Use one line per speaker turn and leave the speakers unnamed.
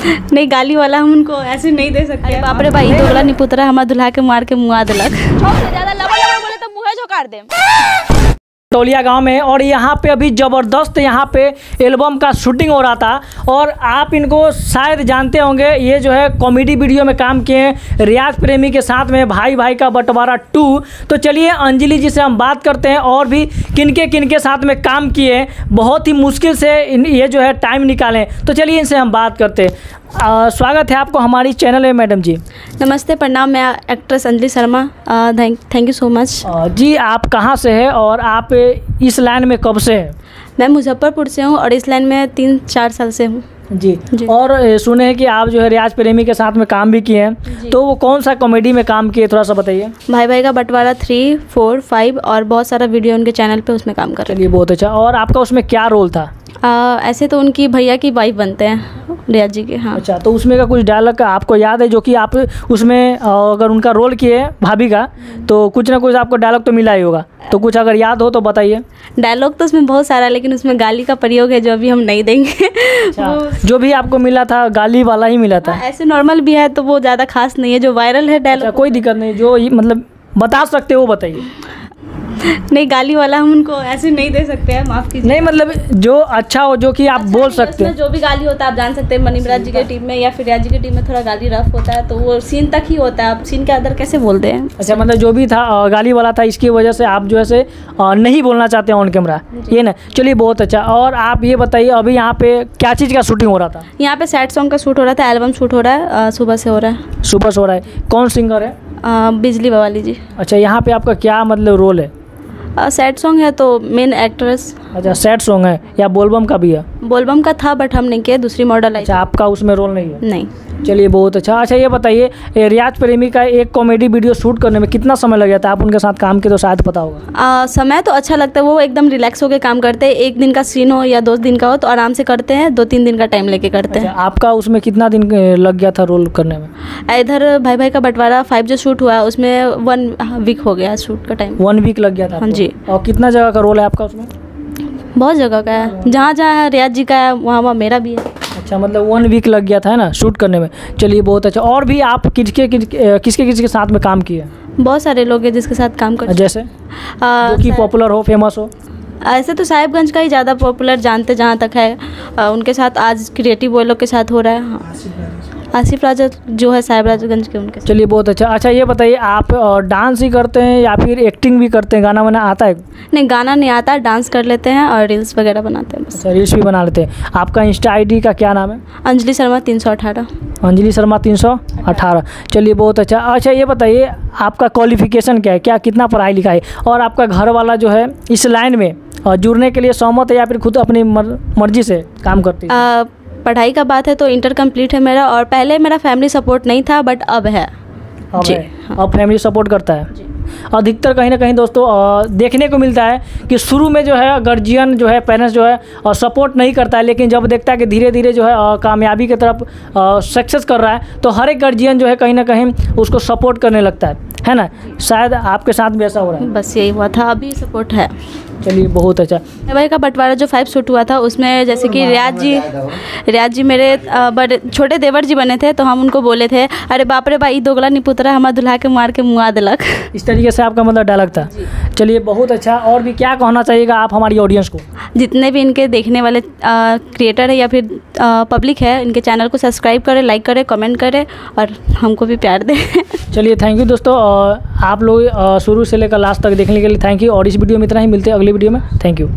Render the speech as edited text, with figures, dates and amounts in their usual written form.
नहीं, गाली वाला हम उनको ऐसे नहीं दे सकते। अरे बाप रे भाई, दोगला निपुतरा हमारा दुल्हा के मार के मुआ दिलक।
सबसे ज्यादा लबड़ बोले तो मुँह झोकार दे।
टोलिया गांव में, और यहाँ पे अभी ज़बरदस्त यहाँ पे एल्बम का शूटिंग हो रहा था। और आप इनको शायद जानते होंगे, ये जो है कॉमेडी वीडियो में काम किए हैं रियाज प्रेमी के साथ में, भाई भाई का बंटवारा 2। तो चलिए अंजलि जी से हम बात करते हैं और भी किनके साथ में काम किए, बहुत ही मुश्किल से ये जो है टाइम निकालें। तो चलिए इनसे हम बात करते हैं। स्वागत है आपको हमारी चैनल में मैडम जी।
नमस्ते, प्रणाम। मैं actress Anjali Sharma. Thank you so much.
जी, आप कहाँ से हैं और आप इस लाइन में कब से हैं?
मैं मुजफ्फरपुर से हूँ और इस लाइन में 3-4 साल से हूँ।
जी। और सुने हैं कि आप जो है रियाज प्रेमी के साथ में काम भी किए हैं, तो वो कौन सा कॉमेडी में काम किए, थोड़ा सा बताइए।
भाई भाई का बंटवारा 3, 4, 5 और बहुत सारा वीडियो उनके चैनल पे उसमें काम कर रहे हैं।
चलिए बहुत अच्छा। और आपका उसमें क्या रोल था?
ऐसे तो उनकी भैया की वाइफ बनते हैं रियाज जी के। हाँ।
अच्छा, तो उसमें का कुछ डायलॉग आपको याद है जो कि आप उसमें अगर उनका रोल किए भाभी का, तो कुछ ना कुछ आपको डायलॉग तो मिला ही होगा, तो कुछ अगर याद हो तो बताइए।
डायलॉग तो उसमें बहुत सारा, लेकिन उसमें गाली का प्रयोग है जो अभी हम नहीं देंगे।
अच्छा, जो भी आपको मिला था गाली वाला ही मिला था?
ऐसे नॉर्मल भी है तो वो ज़्यादा खास नहीं है, जो वायरल है डायलॉग।
कोई दिक्कत नहीं, जो मतलब बता सकते हो वो बताइए।
नहीं, गाली वाला हम उनको ऐसे नहीं दे सकते हैं, माफ़ कीजिए।
नहीं, मतलब जो अच्छा हो, जो कि आप बोल सकते हैं।
जो भी गाली होता है आप जान सकते हैं, मनीमराज जी के टीम में या फिर रियाज जी की टीम में थोड़ा गाली रफ होता है, तो वो सीन तक ही होता है, आप सीन के अंदर कैसे बोलते हैं।
अच्छा, मतलब जो भी था गाली वाला था, इसकी वजह से आप जो है नहीं बोलना चाहते हैं ऑन कैमरा, ये ना। चलिए बहुत अच्छा। और आप ये बताइए, अभी यहाँ पे क्या चीज़ का शूटिंग हो रहा था?
यहाँ पे सैड सॉन्ग का शूट हो रहा था, एल्बम शूट हो रहा है, सुबह से हो रहा है।
सुबह से हो रहा है। कौन सिंगर है?
बिजली बवाली जी।
अच्छा, यहाँ पे आपका क्या मतलब रोल है?
सैड सॉन्ग है तो मेन एक्ट्रेस।
अच्छा, सैड सॉन्ग है या बोलबम का भी है?
बोलबम का था बट हम नहीं किया, दूसरी मॉडल आई।
अच्छा, आपका उसमें रोल नहीं है?
नहीं।
चलिए बहुत अच्छा। अच्छा, ये बताइए, रियाज प्रेमी का एक कॉमेडी वीडियो शूट करने में कितना समय लग जाता है? आप उनके साथ काम किए तो शायद पता होगा।
समय तो अच्छा लगता है, वो एकदम रिलैक्स होकर काम करते हैं। 1 दिन का सीन हो या 2 दिन का हो तो आराम से करते हैं, 2-3 दिन का टाइम लेके करते हैं।
आपका उसमें कितना दिन लग गया था रोल करने में?
इधर भाई भाई का बंटवारा 5 जो शूट हुआ है उसमें 1 वीक हो गया शूट का टाइम।
1 वीक लग गया था?
हाँ जी।
और कितना जगह का रोल है आपका उसमें?
बहुत जगह का है, जहाँ जहाँ रियाज जी का है वहाँ मेरा भी है।
अच्छा, मतलब 1 वीक लग गया था, है ना, शूट करने में। चलिए बहुत अच्छा। और भी आप किसके साथ में काम किए?
बहुत सारे लोग हैं जिसके साथ काम कर,
जैसे जो कि पॉपुलर हो, फेमस हो।
ऐसे तो साहिबगंज का ही ज़्यादा पॉपुलर जानते जहाँ तक है। उनके साथ आज क्रिएटिव वो लोग के साथ हो रहा है। हाँ, आसिफ राजा जो है साहिबराजगंज के, उनके।
चलिए बहुत अच्छा। अच्छा, ये बताइए, आप डांस ही करते हैं या फिर एक्टिंग भी करते हैं? गाना वाना आता है?
नहीं, गाना नहीं आता, डांस कर लेते हैं और रील्स वगैरह बनाते हैं बस।
अच्छा, रील्स भी बना लेते हैं। आपका इंस्टा आईडी का क्या नाम है?
अंजलि शर्मा 318।
अंजलि शर्मा 318। चलिए बहुत अच्छा। अच्छा, ये बताइए, आपका क्वालिफिकेशन क्या है, कितना पढ़ाई लिखा है? और आपका घर वाला जो है इस लाइन में जुड़ने के लिए सहमत है या फिर खुद अपनी मर्जी से काम करती है?
पढ़ाई का बात है तो इंटर कंप्लीट है मेरा, और पहले मेरा फैमिली सपोर्ट नहीं था बट अब है।
अब है। अब फैमिली सपोर्ट करता है। अधिकतर कहीं ना कहीं दोस्तों देखने को मिलता है कि शुरू में जो है गार्जियन जो है, पेरेंट्स जो है सपोर्ट नहीं करता है, लेकिन जब देखता है कि धीरे धीरे जो है कामयाबी की तरफ सक्सेस कर रहा है, तो हर एक गार्जियन जो है कहीं ना कहीं उसको सपोर्ट करने लगता है ना। शायद आपके साथ भी ऐसा हो रहा है?
बस यही हुआ था, अभी सपोर्ट है।
चलिए बहुत अच्छा।
भाई का बंटवारा जो 5 शूट हुआ था उसमें जैसे कि रियाज जी मेरे बड़े छोटे देवर जी बने थे, तो हम उनको बोले थे, अरे बाप रे भाई, दोगला निपुतरा हमारा दुल्हा के मार के मुआ दिलक।
इस तरीके से आपका मतलब डायलॉग था। चलिए बहुत अच्छा। और भी क्या कहना चाहिएगा आप हमारी ऑडियंस को?
जितने भी इनके देखने वाले क्रिएटर है या फिर पब्लिक है, इनके चैनल को सब्सक्राइब करें, लाइक करें, कमेंट करें और हमको भी प्यार दें।
चलिए थैंक यू दोस्तों, आप लोग शुरू से लेकर लास्ट तक देखने के लिए थैंक यू। और इस वीडियो में इतना ही, मिलते हैं अगली वीडियो में। Thank you.